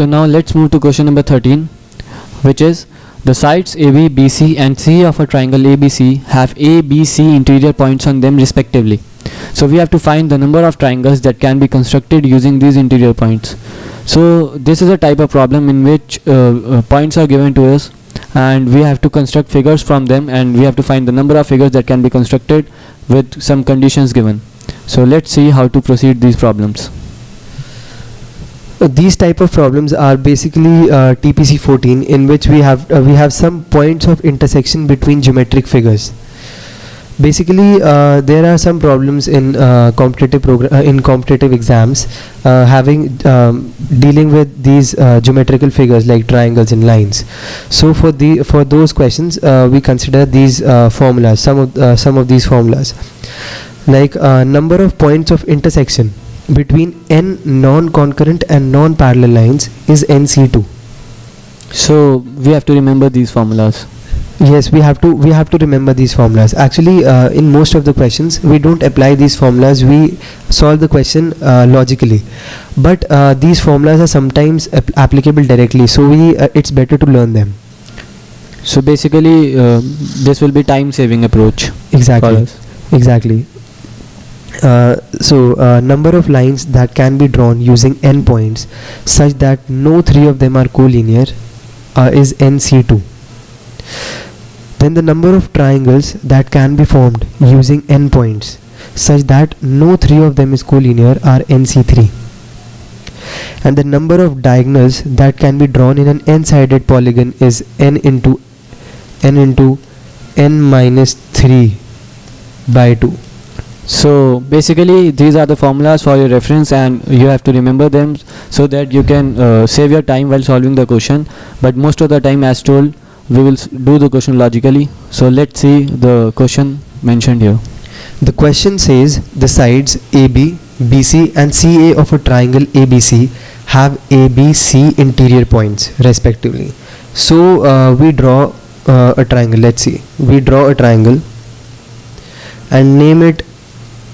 now let's move to question number 13, which is the sides AB, BC and CA of a triangle ABC have A, B, C interior points on them respectively. So we have to find the number of triangles that can be constructed using these interior points. So this is a type of problem in which points are given to us and we have to construct figures from them, and we have to find the number of figures that can be constructed with some conditions given. So let's see how to proceed these problems. These type of problems are basically TPC 14, in which we have some points of intersection between geometric figures. Basically, there are some problems in competitive exams dealing with these geometrical figures like triangles and lines. So for those questions, we consider these formulas. Some of these formulas, like number of points of intersection between n non-concurrent and non-parallel lines is NC2. So we have to remember these formulas. Yes, we have to remember these formulas. Actually, in most of the questions we don't apply these formulas, we solve the question logically, but these formulas are sometimes applicable directly, so it's better to learn them. So basically this will be time saving approach. Exactly. Number of lines that can be drawn using n points such that no three of them are collinear is NC2. Then the number of triangles that can be formed using n points such that no three of them is collinear are NC3. And the number of diagonals that can be drawn in an n-sided polygon is n into n minus 3 by 2. So basically these are the formulas for your reference, and you have to remember them so that you can save your time while solving the question. But most of the time, as told, we will do the question logically. So let's see the question mentioned here. The question says the sides AB, BC and CA of a triangle ABC have ABC interior points respectively. So we draw a triangle. Let's see, we draw a triangle and name it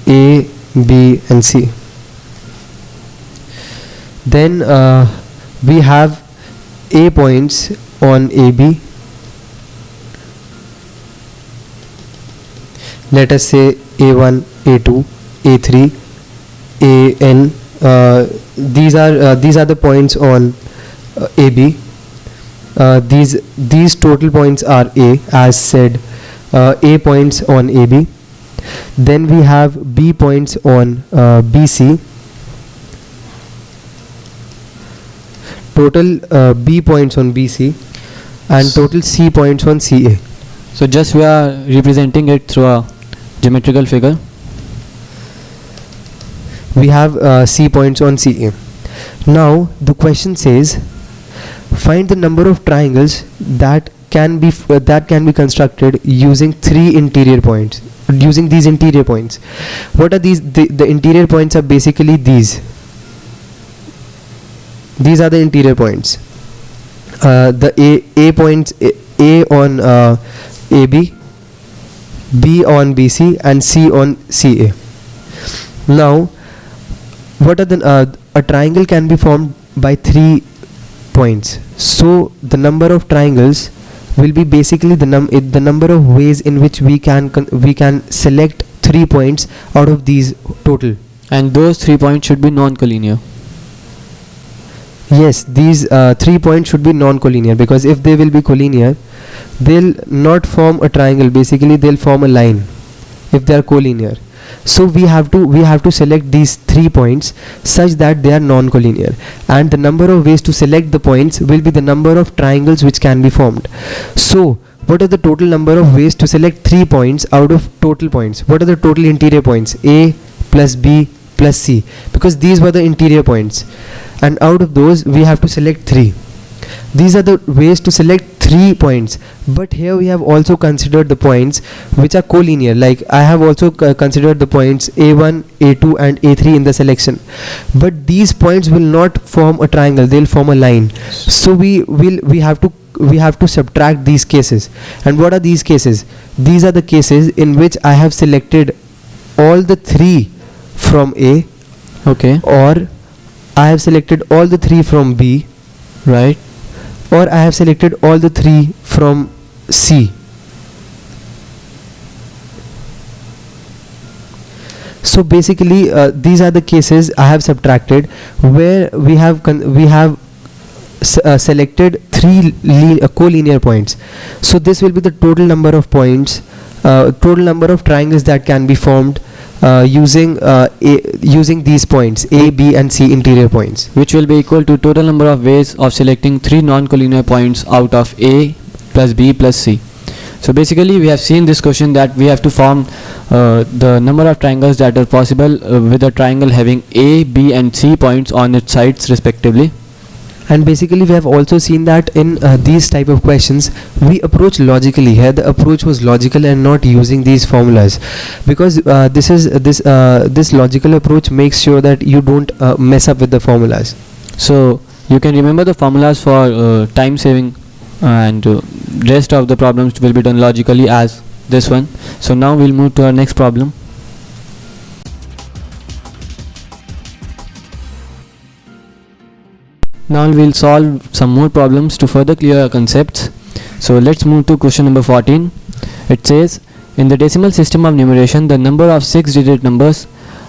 A, B and C. Then we have A points on AB. Let us say A1, A2, A3, AN. These are the points on AB. These total points are A, as said. A points on AB. Then we have B points on BC. Total B points on BC and total C points on CA. So just we are representing it through a geometrical figure. We have C points on CA. Now the question says, find the number of triangles that can be constructed using three interior points. Using these interior points. What are these? The interior points are basically these. These are the interior points. The A points, A on AB, B on BC and C on CA. Now what are a triangle can be formed by 3 points. So the number of triangles will be basically the number of ways in which we can select 3 points out of these total. And those 3 points should be non-collinear. Yes, these 3 points should be non-collinear, because if they will be collinear, they'll not form a triangle. Basically, they'll form a line if they are collinear. So we have to select these 3 points such that they are non-collinear, and the number of ways to select the points will be the number of triangles which can be formed. So what are the total number of ways to select 3 points out of total points? What are the total interior points? A plus B plus C, because these were the interior points, and out of those we have to select 3. These are the ways to select 3 points, but here we have also considered the points which are collinear. Like I have also considered the points A1, A2 and A3 in the selection, but these points will not form a triangle, they'll form a line. So we have to subtract these cases. And what are these cases? These are the cases in which I have selected all the 3 from A, okay, or I have selected all the 3 from B, Right. or I have selected all the 3 from C. So basically these are the cases I have subtracted, where we have selected 3 collinear points. So this will be the total number of points, total number of triangles that can be formed using these points A, B and C interior points, Which will be equal to total number of ways of selecting 3 non-collinear points out of A plus B plus C. So basically we have seen this question that we have to form the number of triangles that are possible with a triangle having A, B and C points on its sides respectively. and basically we have also seen that in these type of questions we approach logically. Here the approach was logical and not using these formulas, because this logical approach makes sure that you don't mess up with the formulas. So you can remember the formulas for time saving, and rest of the problems will be done logically as this one. So now we'll move to our next problem. Now we'll solve some more problems to further clear our concepts. So let's move to question number 14. It says, in the decimal system of numeration, the number of 6-digit numbers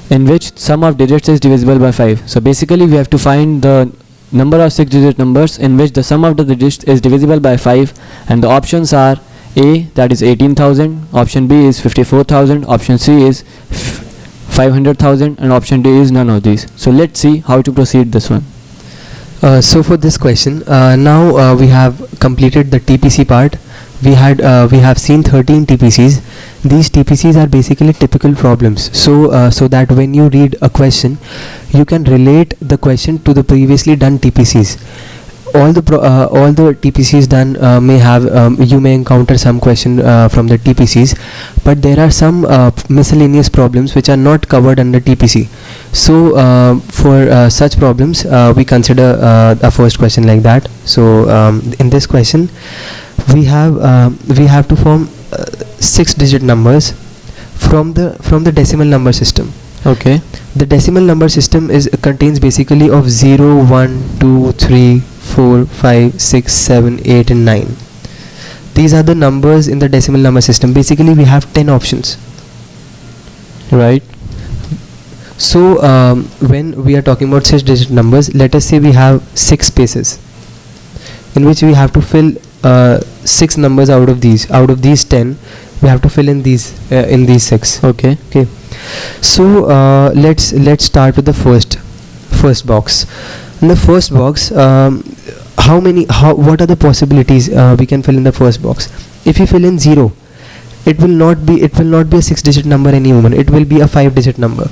in which sum of digits is divisible by 5. So basically we have to find the number of 6-digit numbers in which the sum of the digits is divisible by 5, and the options are A, that is 18,000, option B is 54,000, option C is 500,000 and option D is none of these. So let's see how to proceed this one. So for this question, now we have completed the TPC part. We have seen 13 TPCs. These TPCs are basically typical problems. So that when you read a question, you can relate the question to the previously done TPCs. All the TPCs done you may encounter some question from the TPCs, but there are some miscellaneous problems which are not covered under TPC. So for such problems we consider a first question like that. So in this question we have to form 6-digit numbers from the decimal number system. Okay. The decimal number system contains basically of 0, 1, 2, 3, 4, 5, 6, 7, 8 and 9. These are the numbers in the decimal number system. Basically we have 10 options. Right. So when we are talking about 6-digit numbers, let us say we have 6 spaces in which we have to fill 6 numbers out of these 10. We have to fill in these 6. Okay. So let's start with the first box. In the first box, what are the possibilities we can fill in the first box? If you fill in 0, it will not be a 6-digit number anymore. It will be a 5-digit number.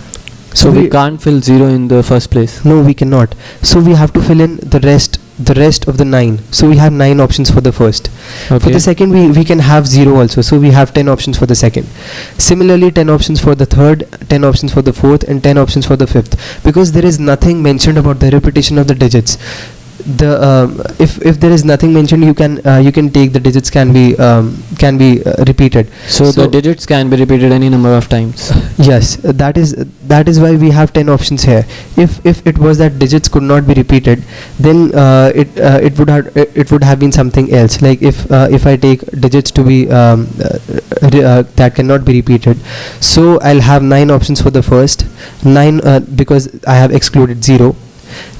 So we can't fill 0 in the first place. No, we cannot. So we have to fill in the rest of the 9. So we have 9 options for the first. Okay. For the second we can have 0 also. So we have 10 options for the second. Similarly 10 options for the third, 10 options for the fourth and 10 options for the fifth, because there is nothing mentioned about the repetition of the digits. If there is nothing mentioned, you can take the digits can be repeated. So the digits can be repeated any number of times. Yes, that is why we have 10 options here. If it was that digits could not be repeated, then it would have been something else. Like if I take digits to be that cannot be repeated, so I'll have 9 options for the first, 9 because I have excluded 0.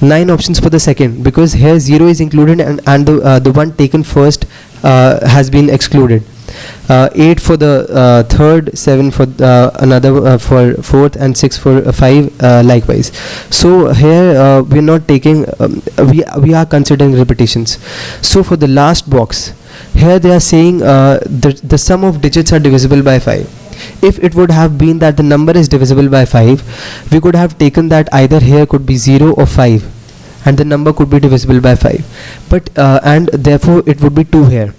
9 options for the second, because here 0 is included and the one taken first has been excluded. 8 for the third, 7 for another for fourth and 6 for 5 likewise. So here we are not taking we are considering repetitions. So for the last box, here they are saying the sum of digits are divisible by 5. If it would have been that the number is divisible by 5, we could have taken that either here could be 0 or 5 and the number could be divisible by 5, but and therefore it would be 2 here.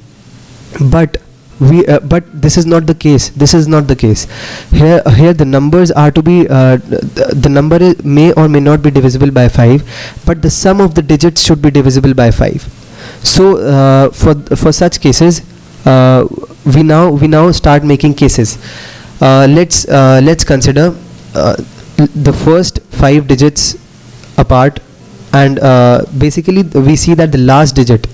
But this is not the case. Here the numbers are to be the number may or may not be divisible by 5, but the sum of the digits should be divisible by 5. So for such cases we now start making cases. Let's consider the first 5 digits apart and basically we see that the last digit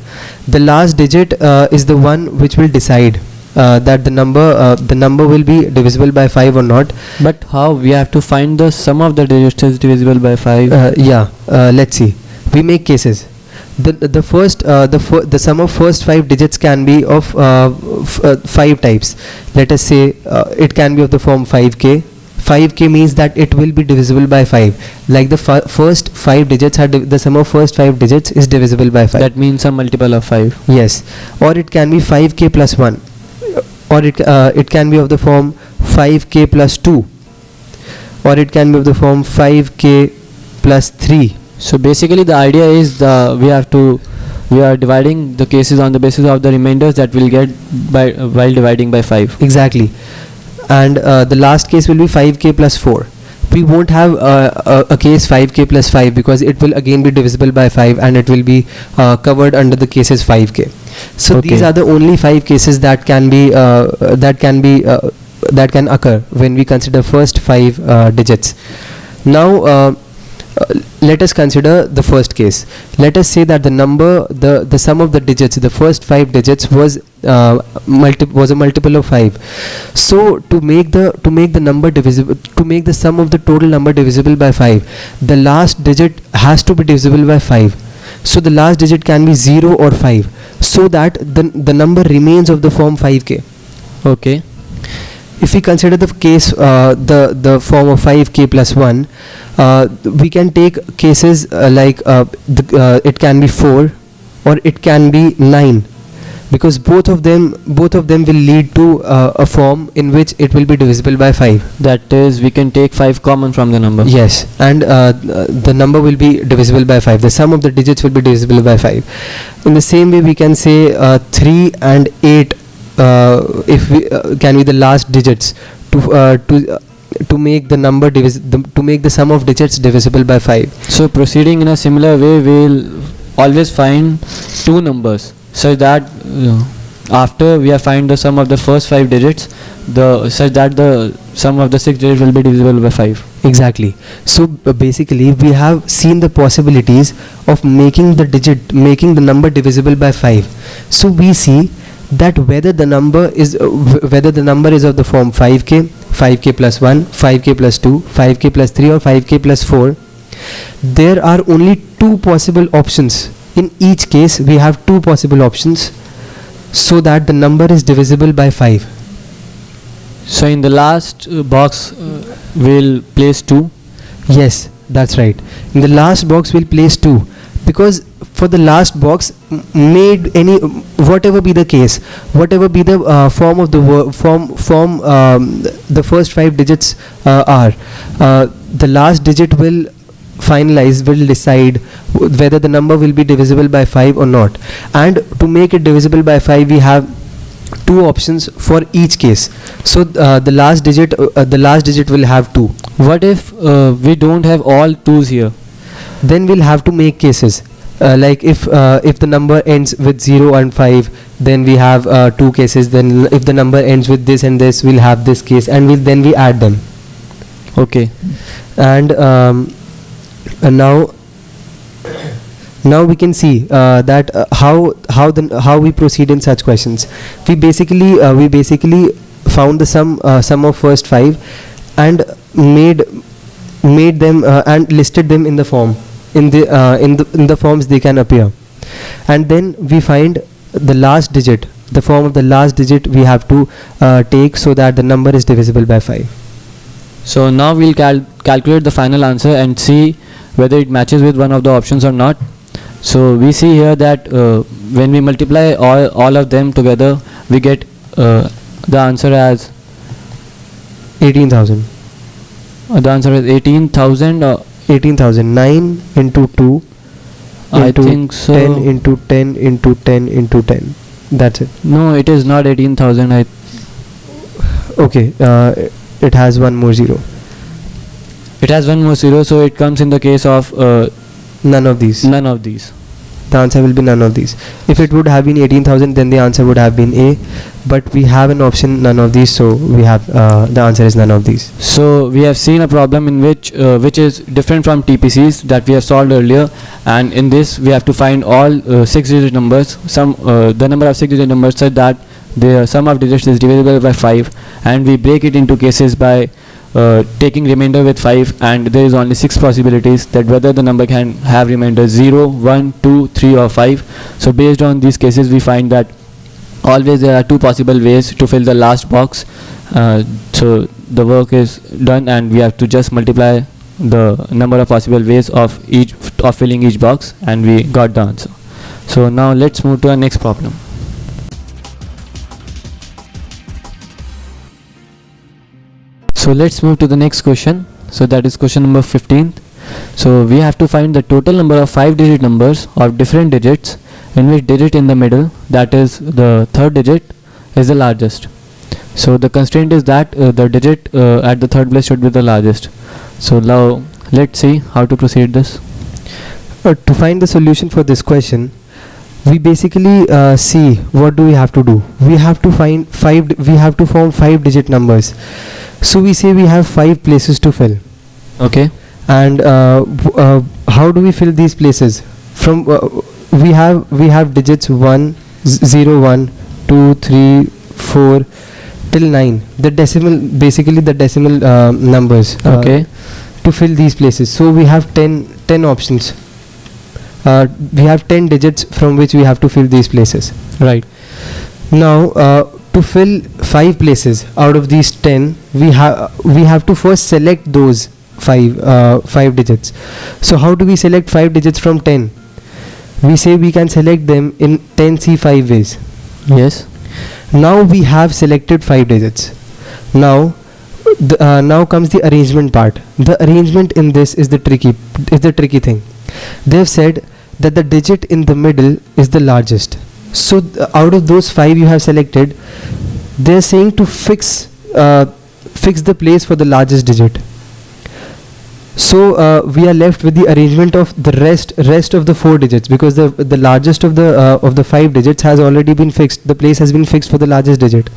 is the one which will decide that the number will be divisible by 5 or not. But how we have to find the sum of the digits is divisible by 5? Let's see. We make cases. The sum of first 5 digits can be of 5 types. Let us say it can be of the form 5k. 5k means that it will be divisible by 5. Like the first 5 digits are the sum of first 5 digits is divisible by 5. That means a multiple of 5. Yes. Or it can be 5k plus 1. Or it can be of the form 5k plus 2. Or it can be of the form 5k plus 3. So basically the idea is we are dividing the cases on the basis of the remainders that we'll get while dividing by 5. Exactly. And the last case will be 5k plus 4. We won't have a case 5k plus 5 because it will again be divisible by 5 and it will be covered under the cases 5k. So Okay. these are the only 5 cases that can occur when we consider first 5 digits. Now let us consider the first case. Let us say that the sum of the digits, the first 5 digits was a multiple of 5. So to make the number divisible, to make the sum of the total number divisible by 5, the last digit has to be divisible by 5. So the last digit can be 0 or 5, so that the number remains of the form 5k. Okay. If we consider the case the form of 5k plus 1, we can take cases like it can be 4 or it can be 9, because both of them will lead to a form in which it will be divisible by 5. That is, we can take 5 common from the number. Yes, and the number will be divisible by 5. The sum of the digits will be divisible by 5. In the same way, we can say 3 and 8 if we can be the last digits to make the number to make the sum of digits divisible by 5. So proceeding in a similar way, we'll always find two numbers such that after we have find the sum of the first 5 digits, such that the sum of the 6 digits will be divisible by 5. Exactly. So basically we have seen the possibilities of making the number divisible by 5. So we see that whether the number is of the form 5k plus 1, 5k plus 2, 5k plus 3 or 5k plus 4, there are only 2 possible options. In each case we have 2 possible options so that the number is divisible by 5. So in the last box we'll place 2. Yes, that's right. In the last box we'll place 2, because for the last box, whatever be the case, whatever be the form of the the first 5 digits are, the last digit will decide whether the number will be divisible by 5 or not. And to make it divisible by 5, we have 2 options for each case. So the last digit will have 2. What if we don't have all 2's here? Then we'll have to make cases. Like if the number ends with 0 and 5, then we have 2 cases. Then if the number ends with this and this, we'll have this case, and then we add them. Okay. And now we can see that how we proceed in such questions. We basically found the sum of first 5 and made them and listed them in the form. In the forms they can appear, and then we find the last digit, the form of the last digit we have to take so that the number is divisible by 5. So now we'll calculate the final answer and see whether it matches with one of the options or not. So we see here that when we multiply all of them together, we get the answer as 18,000. The answer is 18,000. 18,000. 9 into 2 I into think so. 10 into 10 into 10 into 10. That's it. No, it is not 18,000. Okay, it has one more zero. It has one more zero, so it comes in the case of None of these. none of these. the answer will be none of these. If it would have been 18,000, then the answer would have been A, but we have an option none of these, so we have the answer is none of these. So we have seen a problem in which is different from TPCs that we have solved earlier, and in this we have to find all 6-digit numbers, the number of 6-digit numbers such that the sum of digits is divisible by 5, and we break it into cases by taking remainder with 5, and there is only 6 possibilities that whether the number can have remainder 0, 1, 2, 3 or 5. So based on these cases we find that always there are 2 possible ways to fill the last box. So the work is done and we have to just multiply the number of possible ways of filling each box, and we got the answer. So now let's move to our next problem. So let's move to the next question. So that is question number 15. So we have to find the total number of 5-digit numbers of different digits in which digit in the middle, that is the third digit, is the largest. So the constraint is that the digit at the third place should be the largest. So now let's see how to proceed this. To find the solution for this question, we basically see what do we have to do. We have to form 5-digit numbers. So we say we have 5 places to fill. Okay. And how do we fill these places? From we have digits 1, 0, 1, 2, 3, 4 till 9. The decimal, basically the decimal numbers. Okay. To fill these places. So we have 10 options. We have 10 digits from which we have to fill these places. Right. Now to fill 5 places out of these 10, we have to first select those 5 digits. So how do we select 5 digits from 10? We say we can select them in 10C5 ways. Yes. Now we have selected 5 digits. Now now comes the arrangement part. The arrangement in this is the tricky thing. They have said that the digit in the middle is the largest. So out of those 5 you have selected, they are saying to fix the place for the largest digit. So we are left with the arrangement of the rest of the 4 digits, because the largest of the 5 digits has already been fixed. The place has been fixed for the largest digit.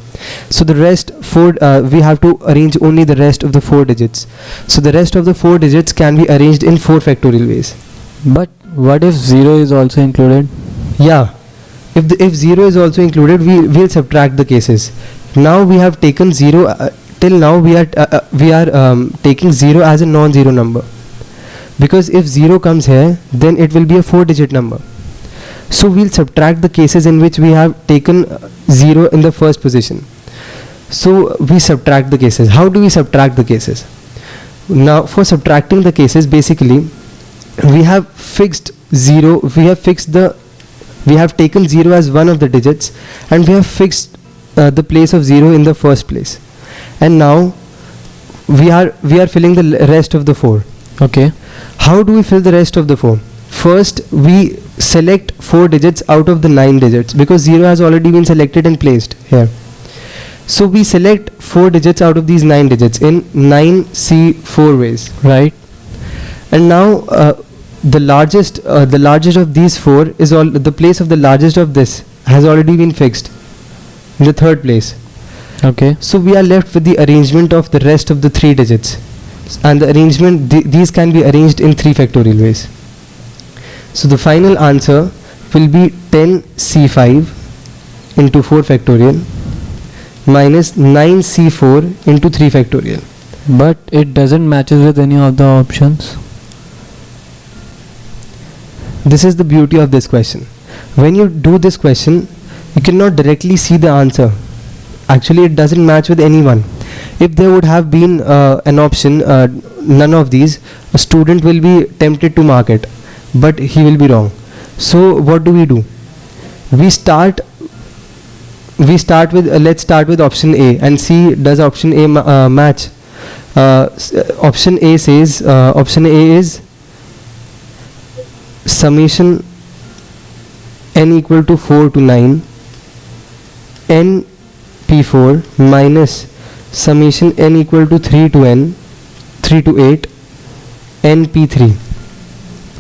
So the rest 4 we have to arrange only the rest of the 4 digits. So the rest of the 4 digits can be arranged in 4 factorial ways. But what if 0 is also included? Yeah, if 0 is also included, we will subtract the cases. Now we have taken 0. Till now we are taking 0 as a non-zero number, because if 0 comes here, then it will be a 4-digit number. So we'll subtract the cases in which we have taken 0 in the first position. So we subtract the cases. How do we subtract the cases? Now for subtracting the cases, basically we have fixed 0. We have taken 0 as one of the digits, and we have fixed the place of 0 in the first place. And now we are filling the rest of the 4. Okay. How do we fill the rest of the 4? First we select 4 digits out of the 9 digits, because 0 has already been selected and placed here. So we select 4 digits out of these 9 digits in 9C4 ways. Right. And now the largest of these 4 is the place of the largest of this has already been fixed in the third place. Okay. So we are left with the arrangement of the rest of the 3 digits, and the arrangement these can be arranged in 3 factorial ways. So the final answer will be 10C5 into 4 factorial minus 9C4 into 3 factorial. But it doesn't matches with any of the options. This is the beauty of this question. When you do this question, you cannot directly see the answer. Actually it doesn't match with anyone. If there would have been an option none of these, a student will be tempted to mark it, but he will be wrong. So what do? We start with let's start with option A and see does option A match. Option A says option A is summation n equal to 4 to 9 n P4 minus summation n equal to 3 to 8 n P3.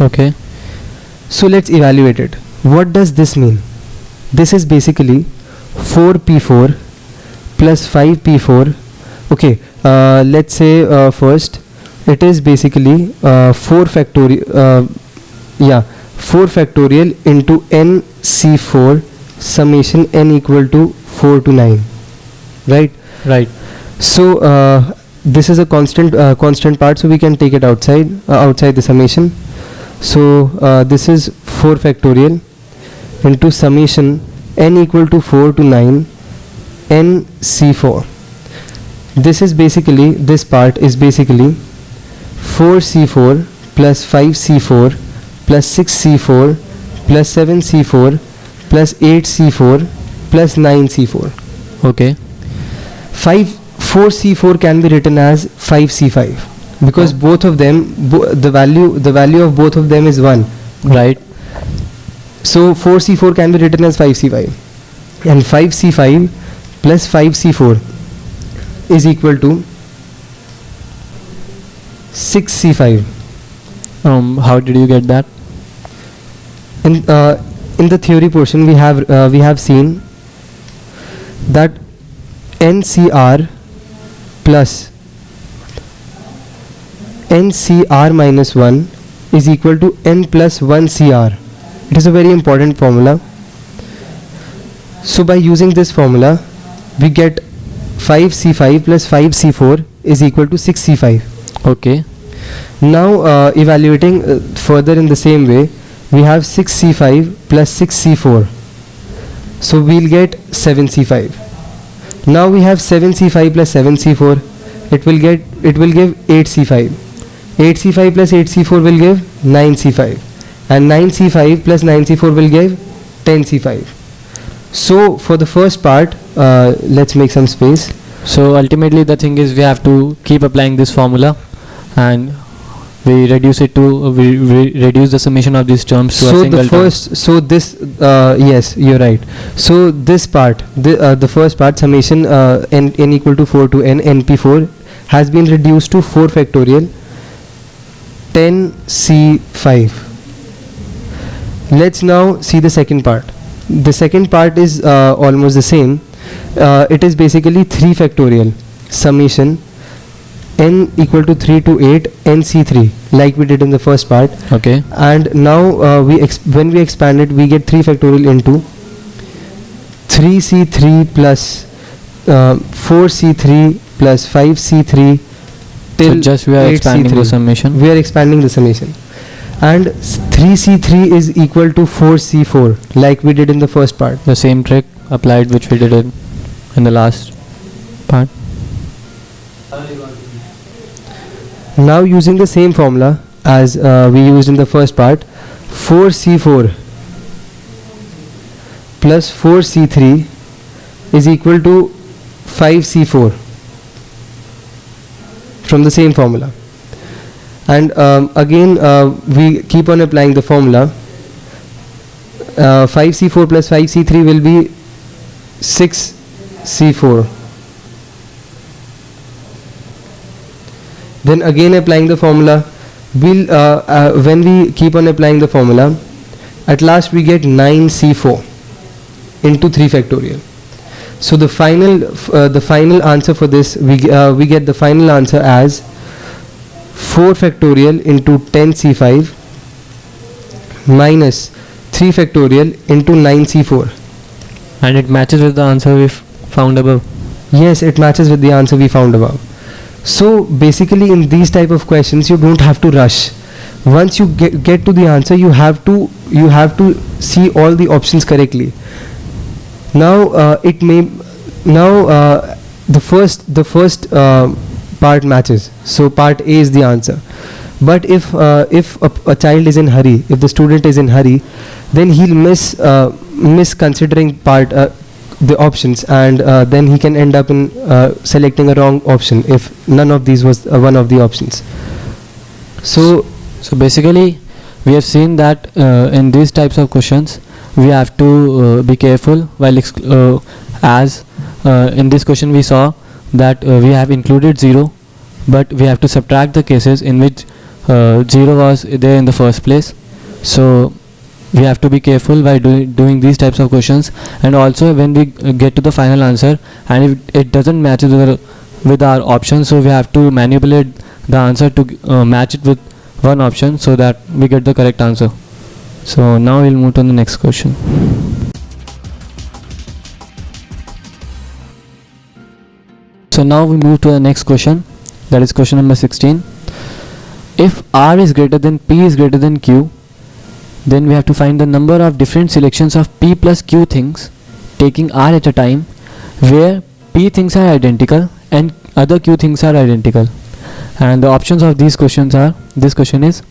Okay. So let's evaluate it. what does this mean? This is basically 4p4 plus 5p4. Okay, let's say first it is basically 4 factorial 4 factorial into nc4 summation n equal to 4 to 9, right? Right. So this is a constant part, so we can take it outside the summation. So this is 4 factorial into summation n equal to 4 to 9 n c4. This is basically, this part is basically 4c4 plus 5c4 plus 6c4 plus 7c4 plus 8c4 plus 9c4. Okay. 4c4 can be written as 5c5 because both of them, the value of both of them is 1. Right. So 4c4 can be written as 5c5, and 5c5 plus 5c4 is equal to 6c5. How did you get that? In the theory portion we have seen that NCR plus NCR minus 1 is equal to N plus 1 CR. It is a very important formula. So by using this formula we get 5c5 plus 5c4 is equal to 6c5. Okay. Now evaluating further in the same way, we have 6c5 plus 6c4, so we'll get 7c5. Now we have 7c5 plus 7c4, it will give 8c5. 8c5 plus 8c4 will give 9c5, and 9c5 plus 9c4 will give 10c5. So for the first part, let's make some space. So ultimately the thing is we have to keep applying this formula, and we reduce the summation of these terms to a single term. Yes, you're right. So this part, the first part, summation n equal to 4 to n np4 has been reduced to 4 factorial 10c5. Let's now see the second part. The second part is almost the same. It is basically 3 factorial summation n equal to 3 to 8 nc3, like we did in the first part. Okay. And now when we expand it, we get 3 factorial into 3c3 plus 4c3 plus 5c3 till So just we are expanding the 8c3. summation. We are expanding the summation, and 3c3 is equal to 4c4, like we did in the first part. The same trick applied which we did in the last part. Now using the same formula as we used in the first part, 4c4 plus 4c3 is equal to 5c4 from the same formula. And again we keep on applying the formula. 5c4 plus 5c3 will be 6c4. Then again applying the formula, when we keep on applying the formula, at last we get 9c4 into 3 factorial. So the final answer for this, we get the final answer as 4 factorial into 10c5 minus 3 factorial into 9c4. And it matches with the answer we found above. Yes, it matches with the answer we found above. So basically in these type of questions you don't have to rush. Once you get to the answer, you have to see all the options correctly. Now the first part matches, so part A is the answer. But if a child is in hurry, if the student is in hurry, then he'll miss considering the options, and then he can end up in selecting a wrong option if none of these was one of the options. So basically we have seen that in these types of questions we have to be careful while as in this question we saw that we have included 0, but we have to subtract the cases in which 0 was there in the first place. So we have to be careful while doing these types of questions, and also when we get to the final answer and if it doesn't match with our option, so we have to manipulate the answer to match it with one option so that we get the correct answer. So now we'll move to the next question. So now we move to the next question, that is question number 16. If R is greater than P is greater than Q, then we have to find the number of different selections of P plus Q things taking R at a time, where P things are identical and other Q things are identical. And the options of these questions are, this question is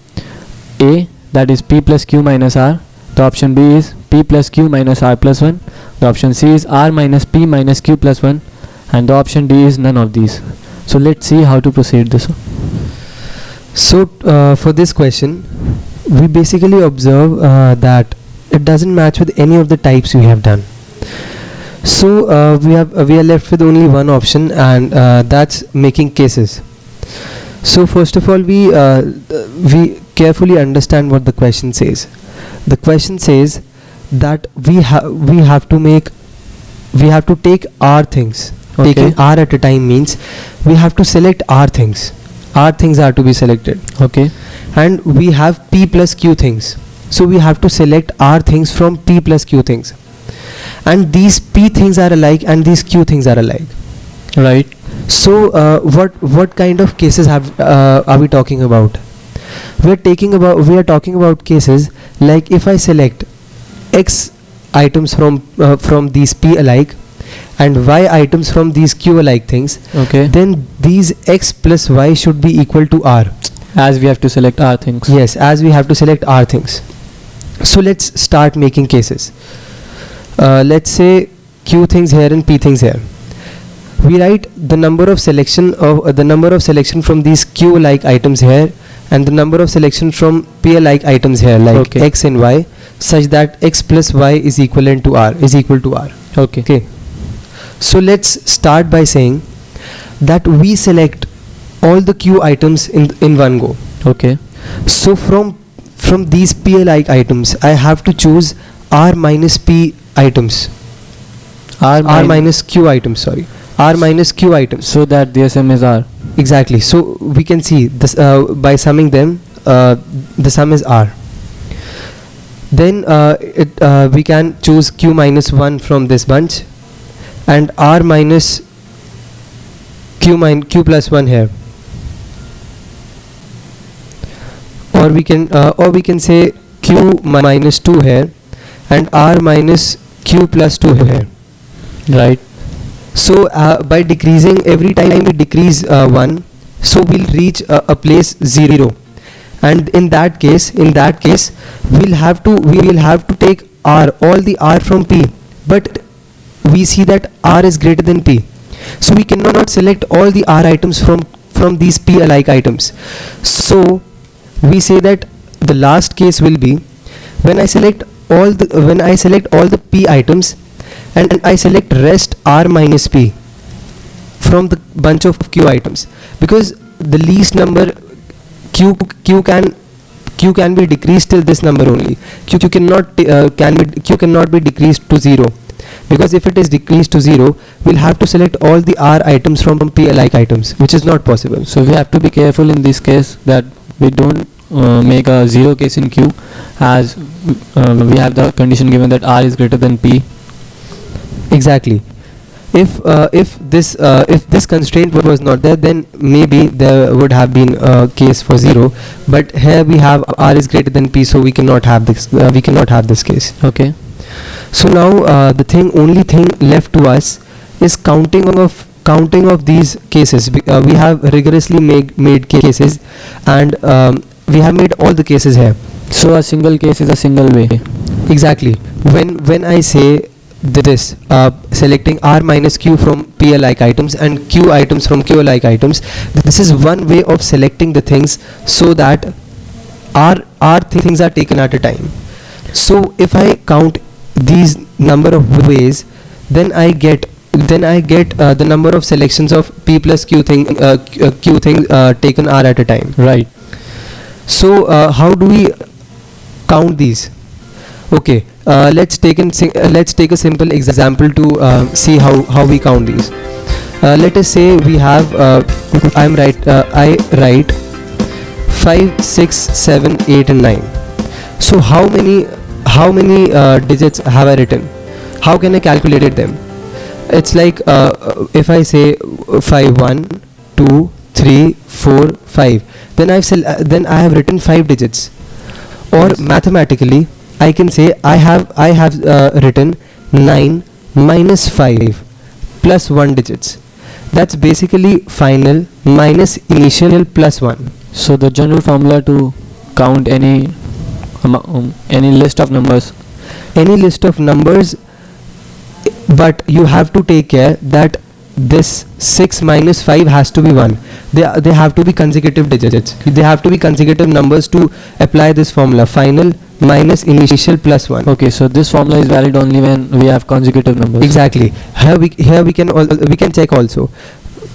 A, that is P plus Q minus R. The option B is P plus Q minus R plus 1. The option C is R minus P minus Q plus 1. And the option D is none of these. So let's see how to proceed this one. So for this question, we basically observe that it doesn't match with any of the types we have done. So we are left with only one option, and that's making cases. So first of all, we carefully understand what the question says. The question says that we have to take R things. Okay. Taking R at a time means we have to select R things. R things are to be selected. Okay. And we have P plus Q things. So we have to select R things from P plus Q things. And these P things are alike and these Q things are alike. Right. So what kind of cases are we talking about? We are talking about cases like if I select X items from these P alike and Y items from these Q alike things, Okay. then these X plus Y should be equal to R. As we have to select R things. Yes, as we have to select R things. So let's start making cases. Let's say Q things here and P things here. We write the number of selection from these Q alike items here and the number of selection from P alike items here, like Okay. X and Y, such that X plus Y is equal to R. Okay. So let's start by saying that we select all the Q items in one go. Okay. So from these P alike items, I have to choose R minus P items. R minus Q items. Sorry. R minus Q items. So that the sum is R. Exactly. So we can see this by summing them, the sum is R. Then we can choose Q minus 1 from this bunch and R minus Q plus 1 here. Or we can say Q minus 2 here and R minus Q plus 2 here. Right. So by decreasing, every time we decrease 1, so we'll reach a place 0, and in that case we will have to take R, all the R from P, but we see that R is greater than P, so we cannot select all the R items from these P alike items. So we say that the last case will be when I select all the P items and I select rest R minus P from the bunch of Q items, because the least number Q can be decreased till this number only. Q cannot be decreased to 0, because if it is decreased to 0, we'll have to select all the R items from P alike items, which is not possible. So we have to be careful in this case that we don't make a 0 case in Q, as we have the condition given that R is greater than P. Exactly. If this constraint was not there, then maybe there would have been a case for 0. But here we have R is greater than P, so we cannot have this. We cannot have this case. Okay. So now the only thing left to us is counting of these cases. We have rigorously made cases, and we have made all the cases here. So a single case is a single way. Exactly. When I say this, selecting R minus Q from P alike items and Q items from Q alike items, this is one way of selecting the things so that R things are taken at a time. So if I count these number of ways, then I get the number of selections of P plus Q thing taken R at a time. Right. So how do we count these? Okay, let's take a simple example to see how we count these. Let us say we have I write 5, 6, 7, 8 and 9. So how many digits have I written? How can I calculate them? It's like if I say 5, 1, 2, 3, 4, 5, then then I have written 5 digits. Or Yes. mathematically I can say I have written 9 minus 5 plus 1 digits. That's basically final minus initial plus 1. So the general formula to count any list of numbers. Any list of numbers, but you have to take care that this 6 minus 5 has to be 1. They have to be consecutive digits. They have to be consecutive numbers to apply this formula, final minus initial plus 1. Okay, so this formula is valid only when we have consecutive numbers. Exactly. Here we can check also.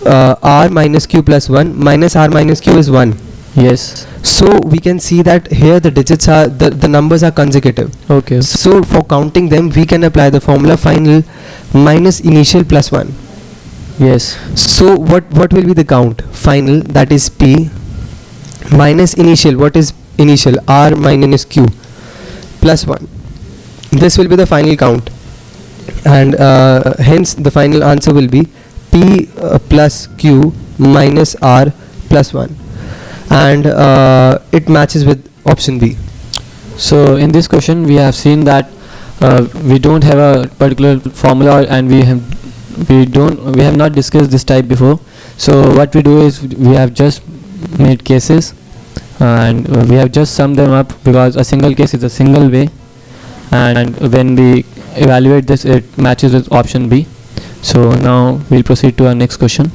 R minus q plus 1 minus r minus q is 1. Yes. So we can see that here the digits are the numbers are consecutive. Okay. So for counting them we can apply the formula final minus initial plus 1. Yes. So what will be the count? Final, that is p, minus initial, what is initial? R minus q plus 1. This will be the final count, and hence the final answer will be p plus q minus r plus 1, and it matches with option B. So in this question we have seen that we don't have a particular formula, and we have not discussed this type before. So what we do is we have just made cases, and we have just summed them up, because a single case is a single way, and when we evaluate this it matches with option B. So now we'll proceed to our next question.